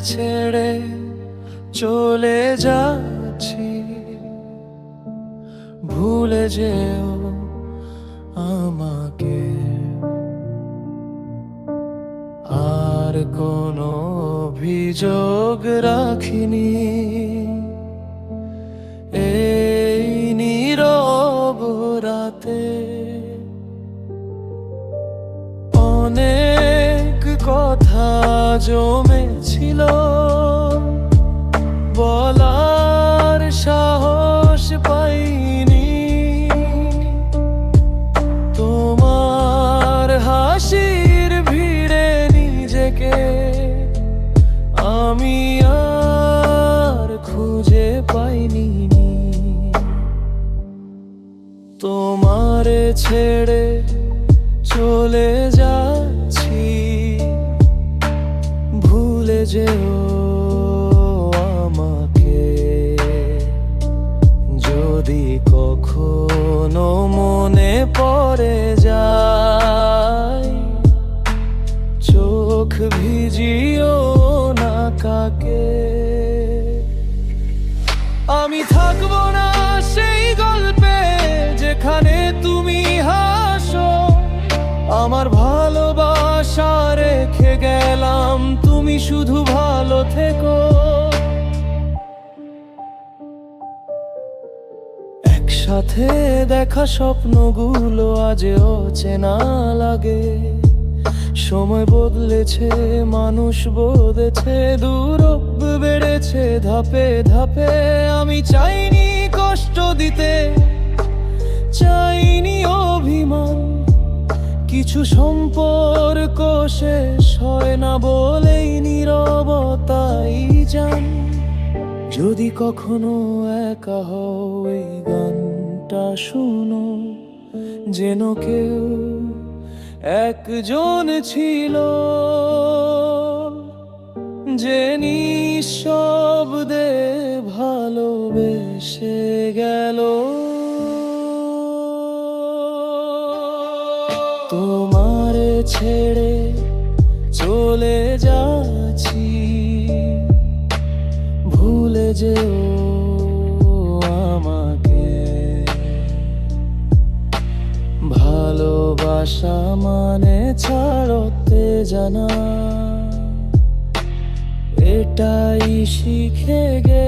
ছেড়ে চলে যাচ্ছি, ভুলে যেও আমাকে। আর কোনো অভিযোগ রাখিনি এই নীরব রাতে। অনেক কথা জমেছিল, বলার সাহস পাইনি। তোমার হাসির ভিড়ে নিজেকে আমি আর খুঁজে পাইনি। তোমারে ছেড়ে চলে যাচ্ছি, ভুলে যেও আমাকে। যদি কখনো মনে পড়ে যায়, চোখ ভিজিও না কাকে। আমি থাকবো না সেই গল্পে যেখানে তুমি হাসো। আমার ভালোবাসা রেখে গেলাম, তুমি শুধু ভালো থেকো। একসাথে দেখা স্বপ্নগুলো আজ অচেনা লাগে। সময় বদলেছে, মানুষ বদলেছে, দূরত্ব বেড়েছে ধাপে ধাপে। আমি চাইনি কষ্ট দিতে, চাইনি অভিমান। কিছু সম্পর্ক শেষ হয় না বলেই নীরবতাই জান। যদি কখনো একা হও এই গানটা শুনো, যেন কেউ একজন ছিল যে নিঃশব্দে ভালোবেসে গেল। তোমারে ছেড়ে চলে যাচ্ছি, ভুলে যেও আমাকে। ভালোবাসা মানে ছাড়তে জানা, এটাই শিখে গে